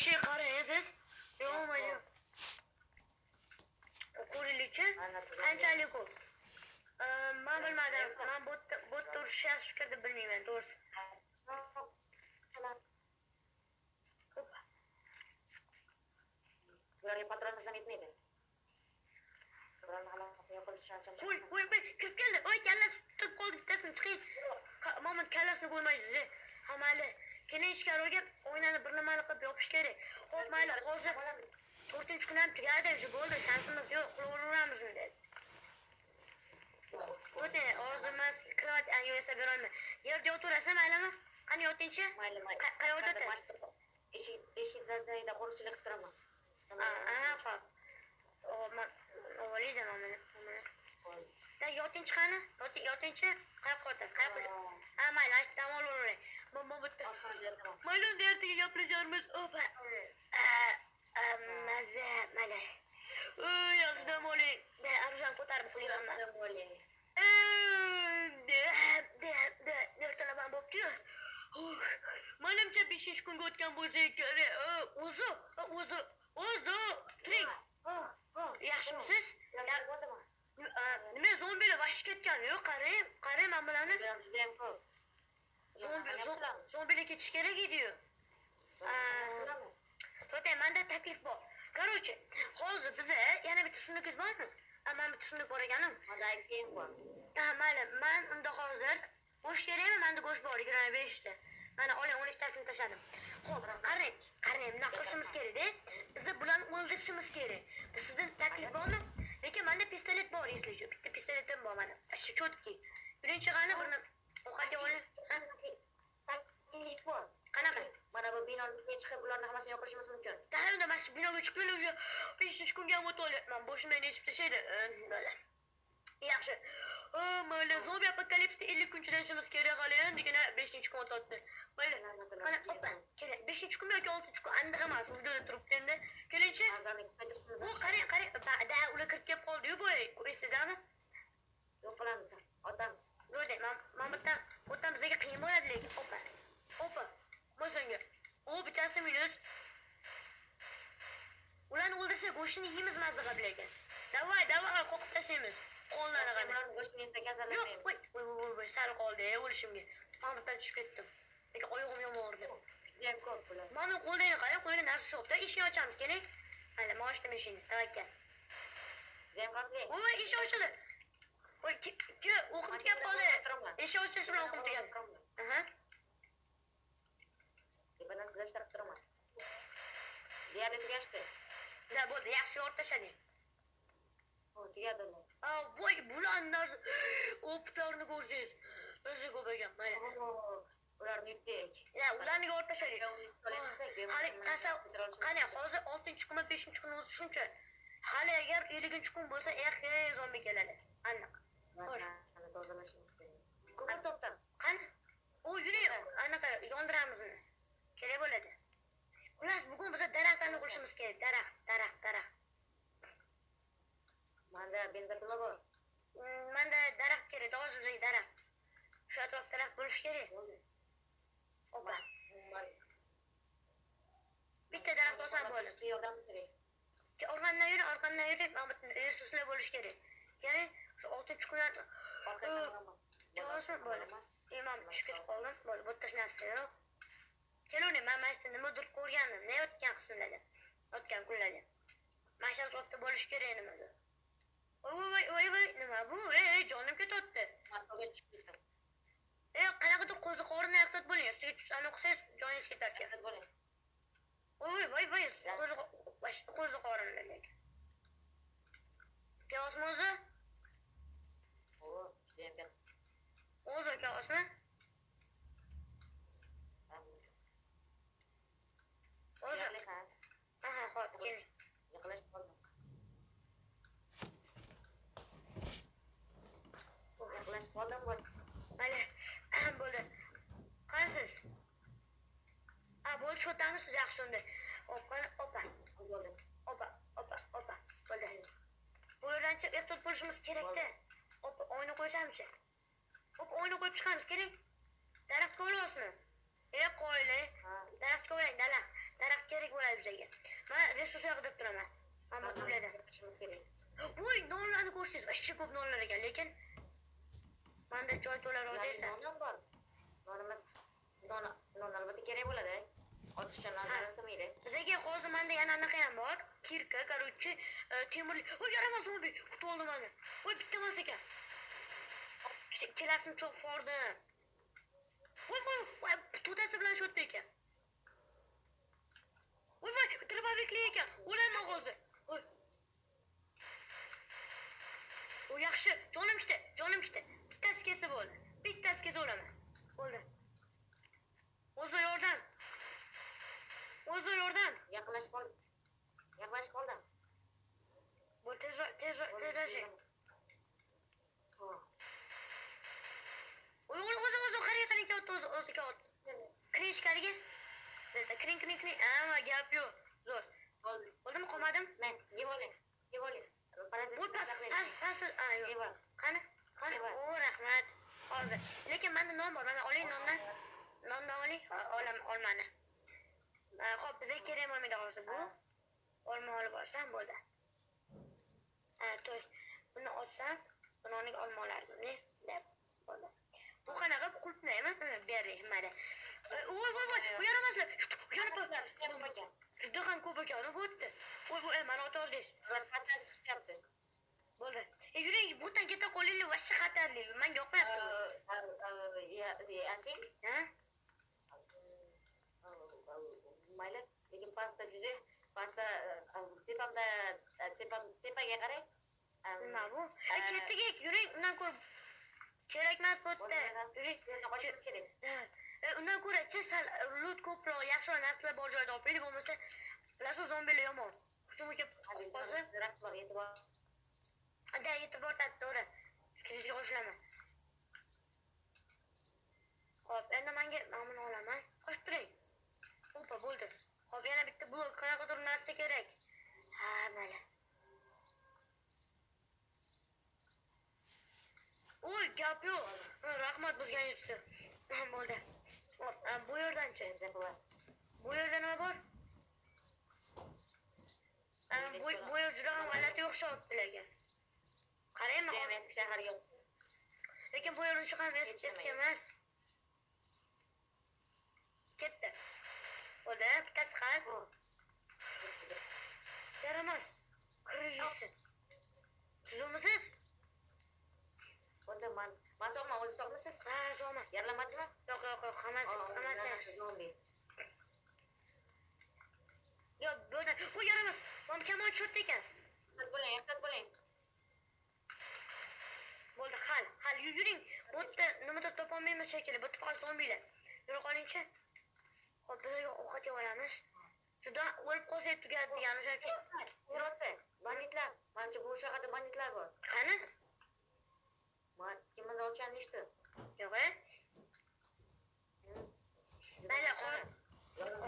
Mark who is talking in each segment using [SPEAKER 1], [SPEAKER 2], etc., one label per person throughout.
[SPEAKER 1] şey qarang siz. Yo'qmaydi. Ko'rilichi qanchalik ko'p? Men bilmadim. Men bu turish yaxshi fikr deb bilmayman, to'g'risi.
[SPEAKER 2] Bularga patron qilsam yetmaydi. Bularni hammasiga yo'qolish uchun.
[SPEAKER 1] Voy, kim keldi? Voy, kallasi tutib qoldi, bittasini chiqing. Momon kallasini ko'rmaysiz. Ha, mayli. Keling ichkari o'g'il, o'ynani bir nimani qilib yopish kerak. Xo'p, mayli, hozir 4-kun ham tugadi, bo'ldi, shansimiz yo'q, qilaveramiz dedi. O'tay, hozir men qilat yesa berolmayman. Yerda o'tirasan, maylimi? Qani yotingchi?
[SPEAKER 2] Mayli.
[SPEAKER 1] Qayoqda o'tirasiz?
[SPEAKER 2] Eshiklarda qo'riqchilik qilib turaman.
[SPEAKER 1] Xo'p. Men o'ylaydim mana. Da yotingchi qani? Yotingchi? Qayoqda? Mayli, dam olavering. Mama bitta. Mayli, ertaga gaplasharmiz. Opa. Maza, mayli. Yaxshi dam oling. Arjon ko'tarib qo'yaman.
[SPEAKER 2] Dam oling.
[SPEAKER 1] Ertalaman bo'pti-yu. Menimcha 5-kunga o'tgan bo'lsa kerak. O'zi. Turing. Yaxshimisiz? Nima zombilar vahsh ketgan? Yo'q, qarang men bularni.
[SPEAKER 2] Judayam ko'p.
[SPEAKER 1] Zombilar ketish kerak edi-yu. To'tay, menda taklif bor. Короче, hozir biza yana bitta sundukingiz bormi? Men bitta sunduk bor ekanim.
[SPEAKER 2] Hozir keyin bor.
[SPEAKER 1] Mayli, men unda hozir go'sht kerakmi? Menda go'sht bor, 25 ta. Mana oling, 12 tasini tashladim. Xo'p, qarang, nima qilishimiz kerak-da? Biz bularni o'ldirishimiz kerak. Sizda taklif bormi? Lekin menda pistolet bor, eslaychi. Bitta pistoletim bor mana. Shu cho'tki. Birinchi qani birini ovqatga oling.
[SPEAKER 2] Taklif bor.
[SPEAKER 1] Qanaqa?
[SPEAKER 2] Mana bu binoning ustiga chiqib ularni hammasini yo'qotishimiz mumkin.
[SPEAKER 1] Ta'limda mana shu binoga chiqib kelib, 5-kunga ham o'tolyapman. Boshimdan nechib tashlaydi. Yaxshi. Mayli, zombi apokalipsda 50 kun chidashimiz kerak hali, endigina 5-kun o'tadi. Mayli. Qani, opa, keling. 5-kun yoki 6-kun andiq emas, uyda turibdi endi. Kelingchi. Qarang. Da ular kirib kelib qoldi-yu, bo'y. Ko'raysizlarmi?
[SPEAKER 2] Yo'q qilamiz. Otamiz.
[SPEAKER 1] Yo'q, men bitta o'tam bizga qiyin bo'ladi lekin. Opa. Mozonga. Bittasi minus. Ularni o'ldirsa go'shtini yeymiz mazza bilan. Davay, qo'qib tashlaymiz. Qo'llarni
[SPEAKER 2] qarang. Ularni go'shtini yesa kasallanmaymiz.
[SPEAKER 1] Voy, sal qoldi, o'lishimga. Men bittadan tushib ketdim. Lekin oyog'im yomon og'ridi.
[SPEAKER 2] Judayam ko'p bular.
[SPEAKER 1] Mana qo'ldan qarang, qo'lga narsa shopda, eshik ochamiz, keling. Mayli, moshda mashina, tavakkal.
[SPEAKER 2] Judayam xavfli.
[SPEAKER 1] Voy, eshik ochildi. Voy, o'qib kelib qoldi. Eshik ochish bilan o'qib keldi.
[SPEAKER 2] Tepadan sizlashtirib turaman. Deyarli tugashdi.
[SPEAKER 1] Da bo'ldi, yaxshi o'rtashading.
[SPEAKER 2] Tugadi.
[SPEAKER 1] Voy, bularni narsa. O'plarni ko'rsangiz. O'zi ko'p ekan, mayli.
[SPEAKER 2] Ularni yutdik.
[SPEAKER 1] Ularni o'rtashadik. Qani, hozir 6-kun, 5-kun o'zi shuncha. Hali agar 20-kun bo'lsa, zombi keladi. Aniq.
[SPEAKER 2] Mana tozalashimiz kerak. Ko'pir topdan.
[SPEAKER 1] Qani? Yuring, anaqa yondiramiz uni. Kerak bo'ladi. Xullas, bugun biz daraxtlarni qurishimiz kerak. Daraxt.
[SPEAKER 2] Menda benzopila bor.
[SPEAKER 1] Menda daraxt kerak, dozuzak daraxt. Shu atrofda daraxt bo'lish kerak. Opa. Bitta daraxt olsam bo'ladi.
[SPEAKER 2] Yordam kerak.
[SPEAKER 1] Orqamdan yurib, men bitta resurslar bo'lish kerak. Ya'ni shu 6-kundan orqasidan bo'ladi. Men tushib ketib qoldim. Bo'ldi, bu narsa yo'q. Keling, men mana nimadir ko'rgandim. Ne o'tgan qismlarda? O'tgan kunlarda. Mana shu atrofda bo'lish kerak nimadir. Voy, nima bu? Jonim ketyapti.
[SPEAKER 2] Markaga tushib ketdim.
[SPEAKER 1] Qanaqadir qo'zi qorinni ehtiyot bo'ling. Ustiga tushani o'qisangiz joningiz ketar ekan.
[SPEAKER 2] Bo'ling.
[SPEAKER 1] Voy, qo'zi qorinni lekin. Piyozni o'zi?
[SPEAKER 2] Judayam katta.
[SPEAKER 1] O'zi piyozni? O'zi. Xo'p, keling.
[SPEAKER 2] Yaqinlashib qoldim. Yaqinlashib qoldim.
[SPEAKER 1] Mayli, bo'ldi. Qansiz? Bo'ldi, shu tanisiz yaxshi unda. Opa.
[SPEAKER 2] Bo'ldi.
[SPEAKER 1] Opa. Bo'ldi. Bu yerdan chiqib ehtiyot bo'lishimiz kerak-da. Opa, oyna qo'ysamchi. Oyna qo'yib chiqamiz, keling. Daraxt ko'rasizmi? Qo'yli. Daraxt ko'ring, daraxt kerak bo'ladi resurs yo'q deb turaman. Hamma biladi.
[SPEAKER 2] Qilishimiz kerak.
[SPEAKER 1] Voy, nonlarni ko'rsangiz, ashcha ko'p nonlar ekan, lekin menda joy to'laroq esa.
[SPEAKER 2] Non bor. Nonimiz non albatta kerak bo'ladi. Ortiqcha non zarar qilmaydi.
[SPEAKER 1] Bizga hozir menda yana anaqa ham bor. Kirka, короче, temirli. Voy, yaramas zombi. Kutib oldim meni. Voy, bitta emas ekan. Ikkalasini cho'q fordim. Voy, to'dasi bilan shotdi ekan. Voy, tribabekli ekan. O'laman hozir. Voy. O yaxshi, jonim ketdi. Bittasi kelsa bo'ldi. Bittasi kelsa o'laman. Bo'ldi. O'zi yordam.
[SPEAKER 2] Yaqinlashib qoldim.
[SPEAKER 1] Bu tezroq. O'zi qarang katta o'zi katta. Kiring ichkariga. Kiring. Ama gap yo'q. Zo'r. Bo'ldimi, qolmadim?
[SPEAKER 2] Men yeb oling. Parazit
[SPEAKER 1] Bu past. Yo'q. Qani? O, rahmat. Hozir. Lekin menda non bor. Mana oling nondan. Nondan oling. Olmani. Xo'p, bizga kerak bo'lmaydi hozir bu. Olma olib olsam bo'ldi. To'y. Buni olsam, buni olma olardim, deb bo'ldi. Bu qanaqa qulpnaymi? Bering, mana. Voy, bu yaramaslar. Yonib. Juda ham ko'p ekan, bu o'tdi. Voy, mana o'tordingiz.
[SPEAKER 2] Pastdan chiqyapti.
[SPEAKER 1] Bo'ldi. Yuring, bundan keta qolinglar, vaqti xatarli. Menga yoqmayapti.
[SPEAKER 2] Asil?
[SPEAKER 1] Ha?
[SPEAKER 2] Mayli, lekin pasta tepaga qarang.
[SPEAKER 1] Nima bu? Ketiga yuring, undan ko'ra kerak emas bu yerda. Yuring,
[SPEAKER 2] qochishimiz kerak.
[SPEAKER 1] undan ko'ra sal loot ko'proq, yaxshiroq narsalar bor joyda olib qo'ydik, bo'lmasa bilasiz, zombilar yomon. Hujumga kelib qolsa, e'tibor to'g'ri. Fikringizga qo'shilaman. Xo'p, endi menga buni olaman. Qo'shib turing. Opa, bo'ldi. Xo'p, yana bitta blok, qanaqadir narsa kerak. Ha, mana. Oy, gap yo'q. Rahmat bizga bo'ldi. Bu yerdan-chi? Bu yerda nima bor? Bu yer juda ham g'alati o'xshabdi lekin. Qaraymi?
[SPEAKER 2] Eski shaharga.
[SPEAKER 1] Lekin bu yer uncha ham eski emas. Ketdi. Bo'ldi, bittasi qal. Yaramas. Kirgisi. Tuzumisiz?
[SPEAKER 2] Bo'ldi, men sog'man, o'zi sog'misiz?
[SPEAKER 1] Ha, sog'man.
[SPEAKER 2] Yaralamadingizmi?
[SPEAKER 1] Yo'q, hammasi. Yo'q, bo'ldi. Bu yaramas. Mana kamon cho'tdi ekan.
[SPEAKER 2] Ehtiyot bo'ling.
[SPEAKER 1] Bo'ldi, hal. Yuring. Bu yerda nimada topolmaymiz shekilli. Bu faqat zombilar. Yura qoling-chi. Xo'p, biz ovqat yeb olamiz. Juda o'lib qolsak tugadi degan o'sha
[SPEAKER 2] Yurotda banditlar. Menimcha bu shaharda banditlar bor.
[SPEAKER 1] qani?
[SPEAKER 2] Men kimdir o'tganini eshitdim.
[SPEAKER 1] Yo'q. Mayli,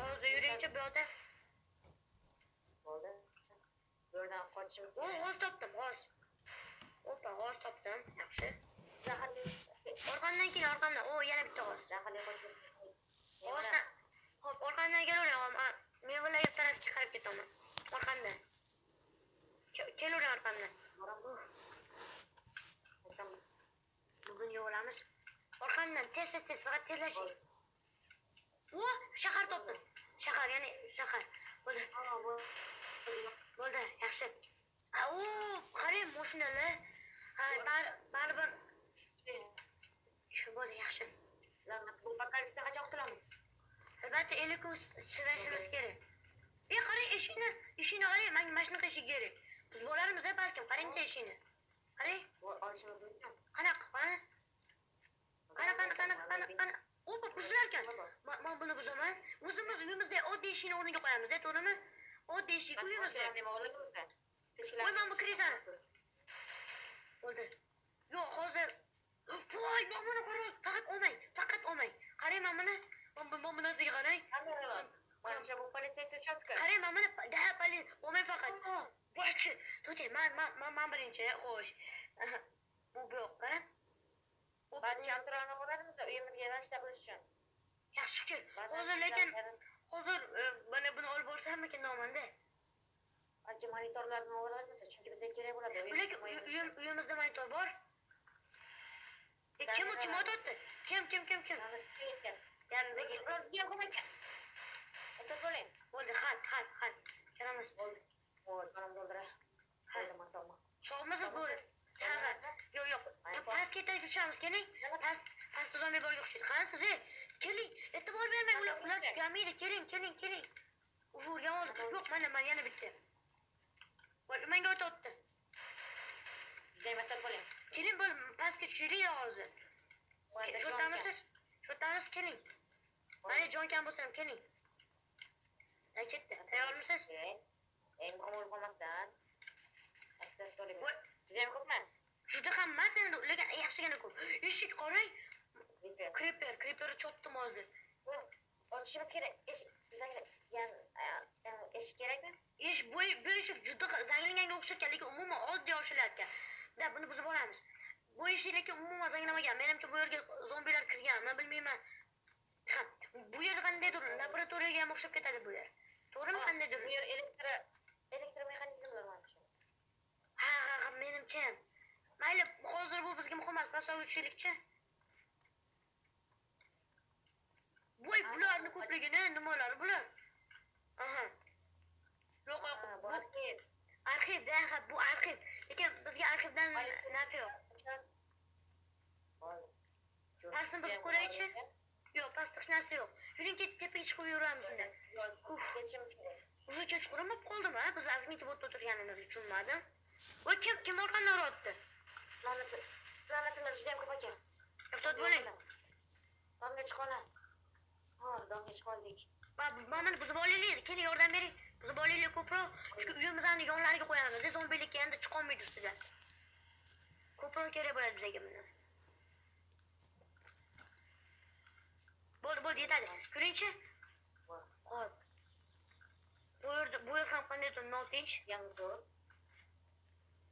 [SPEAKER 1] hozir yuringchi bu yoqda.
[SPEAKER 2] Bo'ldi. Bu yerdan qochishimiz
[SPEAKER 1] O,
[SPEAKER 2] kerak.
[SPEAKER 1] g'oz topdim, g'oz. Opa, g'oz topdim. Yaxshi.
[SPEAKER 2] Zaharli.
[SPEAKER 1] Orqamdan keling, orqamdan. O, yana bitta g'oz.
[SPEAKER 2] Zaharli qo'shib.
[SPEAKER 1] G'ozdan. Xo'p, orqamdan kelavering. Mevalarga tarafga qarab ketaman. Orqamdan. Kelavering orqamdan. Bugun yig'ilamiz. Orqamdan tez, faqat tezlashing. O, shahar topdim. Shahar. Bo'ldi, yaxshi. O, qarang, mashinalar. Ha, baribir. Shu bo'ldi, yaxshi.
[SPEAKER 2] Bu bakalista qachon qutulamiz?
[SPEAKER 1] Albatta, 50 kun chidashimiz kerak. Qarang, eshikni qarang, menga mana shunaqa eshik kerak. Biz bo'larmiz, balkim. Qarang-da eshikni. Qarang.
[SPEAKER 2] Bu olishimiz mumkin.
[SPEAKER 1] Qanaqa? Opa, buzilarkan. Men buni buzaman. O'zimiz uyimizda oddiy eshikni o'rniga qo'yamiz, to'g'rimi? Oddiy eshik uyimizda. Voy, men bu krizani. Bo'ldi. Yo'q, hozir. Voy, buni qarang. Faqat olmang. Qarang, men bu narsaga qarang.
[SPEAKER 2] Menimcha bu politsiya uchastka.
[SPEAKER 1] Qarang, men olmang faqat. Voychi, to'xtang, men birinchi, xo'sh. Bu yoqqa.
[SPEAKER 2] Barcha avtolarni bo'ladimiz uyimizga rashta qilish uchun.
[SPEAKER 1] Yaxshi fikr. Hozir lekin mana buni olib borsammikin nomanda.
[SPEAKER 2] balki monitorlarni o'g'irlaymizda, chunki bizga kerak bo'ladi.
[SPEAKER 1] Lekin uyimizda monitor bor. Kim o'tdi? Kim?
[SPEAKER 2] Yanındaki Rozgiya ko'mak. Aytib bo'ling.
[SPEAKER 1] Bo'ldi, xat. Kelamiz.
[SPEAKER 2] Bo'ldi. O, jonim doldira. Bo'ldi, masalma.
[SPEAKER 1] Sog'misiz bo'ldi. Yo'q. Pastga tushamiz, keling. Pastda zombi borga o'xshaydi. Qani siz, keling. E'tibor bermang, ular tugamaydi. Keling. Urgan oldi. Yo'q, mana yana bitta. Voy, menga o'tdi.
[SPEAKER 2] Judayam aytib bo'ling.
[SPEAKER 1] Keling, bo'l, pastga tushaylik hozir. Sho'tamisiz, keling. Mana jonkam bo'lsa ham keling. Ketdi. Tayyormisiz?
[SPEAKER 2] Eng muhim qolmasdan. Asta to'ling. Judayam ko'pmi?
[SPEAKER 1] Juda ham emas endi, lekin yaxshigina ko'p. Eshik qarang. Creeper chopdim hozir.
[SPEAKER 2] Ochishimiz kerak. Eshik kerakmi?
[SPEAKER 1] Bu eshik juda zanglanganga o'xshatgan, lekin umuman oddiy ochilayotgan. Da buni buzib olamiz. Bu eshik lekin umuman zanglamagan. Menimcha bu yerga zombilar kirganmi, bilmayman. Ha, bu yer qandaydir laboratoriyaga ham o'xshab ketadi bu yer. To'g'rimi, qandaydir?
[SPEAKER 2] Bu yer elektromexanizmlar manimcha.
[SPEAKER 1] Ha, menimcha. Mayli, hozir bu bizga muhim emas, pastga tushaylikchi. Voy, bularni ko'pligini nimalar bular? Aha. Yo'q,
[SPEAKER 2] bu
[SPEAKER 1] arxivda, bu arxiv. Lekin bizga arxivdan nafi yo'q. Pastni buzib ko'raychi. Yo'q, pastda hech narsa yo'q. Yuring, tepaga chiqib yuramiz unda.
[SPEAKER 2] Ketishimiz kerak.
[SPEAKER 1] O'sha kechqurun bo'lib qoldimi? Biz azmincha bo'lib o'tirganimizni tushunmadim. Voy, kim orqamdan urdi?
[SPEAKER 2] Planetlar juda ham ko'p ekan.
[SPEAKER 1] Ehtiyot bo'ling.
[SPEAKER 2] Domga chiqona. Domga chiqoldik.
[SPEAKER 1] Mana buzib olaylik, keling yordam bering. Buzib olaylik ko'proq. Chunki uyimizni yonlariga qo'yamiz. Zombilikka endi chiqolmaydi ustidan. Ko'proq kerak bo'ladi bizga buni. Bo'ldi, yetadi. Ko'ringchi. Hop. Bu yer ham qandaydir notinch.
[SPEAKER 2] Yalnizroq.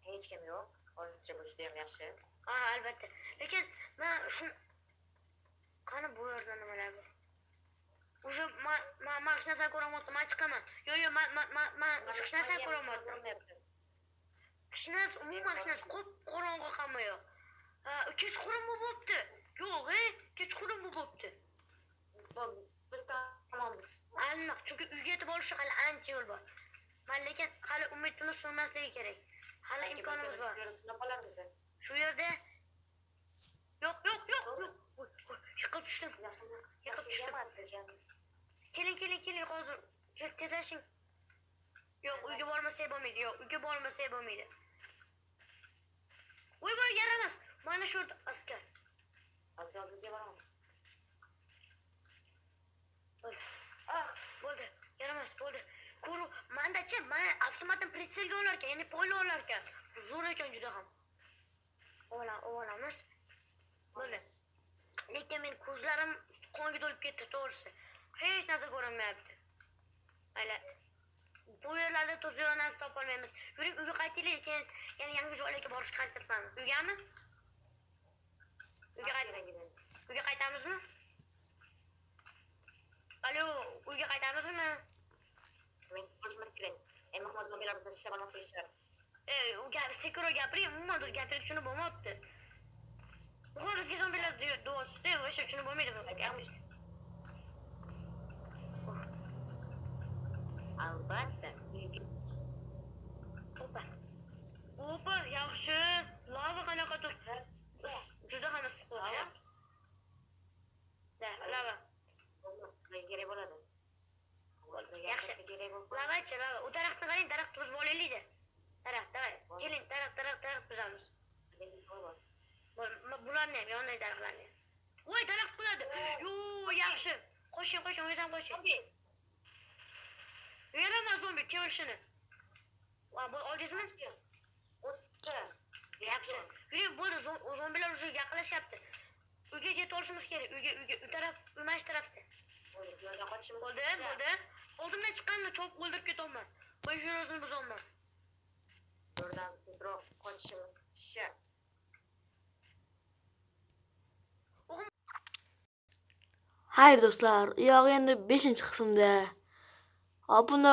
[SPEAKER 2] Hech kim yo'q. Ortiqcha bu juda ham yaxshi.
[SPEAKER 1] Ha, albatta. Lekin men qani bu yerda nimalar bor? O'sha men hech narsa ko'rmayapman, men chiqaman. Yo'q, men hech narsa ko'rmayapman. Hech narsa, umuman hech narsa qorong'i hamma yo'q. Kechqurun bo'libdi. Yo'q, kechqurun bo'libdi.
[SPEAKER 2] Biz tamommiz.
[SPEAKER 1] Aniq, chunki uyga yetib olishga hali ancha yo'l bor. Lekin hali umidimiz so'nmasligi kerak. Hali imkonimiz bor.
[SPEAKER 2] Qolarmiz.
[SPEAKER 1] Shu yerda yo'q. Yiqilib tushdim. Keling, hozir. Tezlashing. Yo'q, uyga bormasak bo'lmaydi. Voy, yaramas. Mana shu askar.
[SPEAKER 2] Askar bizga boramiz.
[SPEAKER 1] Bo'ldi. Yaramas, bo'ldi. Ko'ru, mendachi, men avtomatdan pretselga olar ekan, ya'ni poyla olar ekan. Zo'r ekan juda ham. Olamiz. Bo'ldi. Lekin men ko'zlarim qonga to'lib ketdi, to'g'risi. Hech narsa ko'rinmayapti. Mayli. Bu yerlarda to'ziron narsa topolmaymiz. Yuring, uyga qaytaylik, keyin yana yangi joylarga borishga harakat qilamiz. Uygami? Uyga qaytamizmi? Alo, uyga qaytamizmi?
[SPEAKER 2] Men qo'shimiz kerak. Eng muhim zombilar bizni ishlab olmaslik kerak.
[SPEAKER 1] Sekiro gapiring, umuman gapirib tushunib bo'lmayapti. Muhim bizga zombilar deyapti, o'sha tushunib bo'lmaydi bu gapni.
[SPEAKER 2] Albatta.
[SPEAKER 1] Opa, yaxshi. Lava qanaqa turibdi? Juda ham issiq bo'lyapti. Lava.
[SPEAKER 2] Kerak bo'ladi.
[SPEAKER 1] Yaxshi. Lavachi. U daraxtni qarang, daraxt buzib olaylik-da. Daraxt, davay. Keling, daraxt buzamiz. Bularni ham, yonidagi daraxtlarni. Voy, daraxt bo'ladi. Yo'q, yaxshi. Qo'shing, o'zingizam qo'shing. Yaramas zombi kelishini. Va bu oldingizmi?
[SPEAKER 2] 30
[SPEAKER 1] Yaxshi. Yuring, bo'ldi, zombilar уже yaqinlashyapti. Uyga yetib olishimiz kerak. Uyga, u taraf, umash tarafda. Bo'ldi. Oldimdan chiqqanni chop o'ldirib ketaman. Voy, o'zini buzolman.
[SPEAKER 2] Buradan tezroq qochishimiz shart.
[SPEAKER 3] Hayır dostlar, yog'i endi 5-qismda. Abone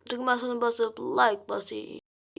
[SPEAKER 3] tugmasini bosib, like bosing.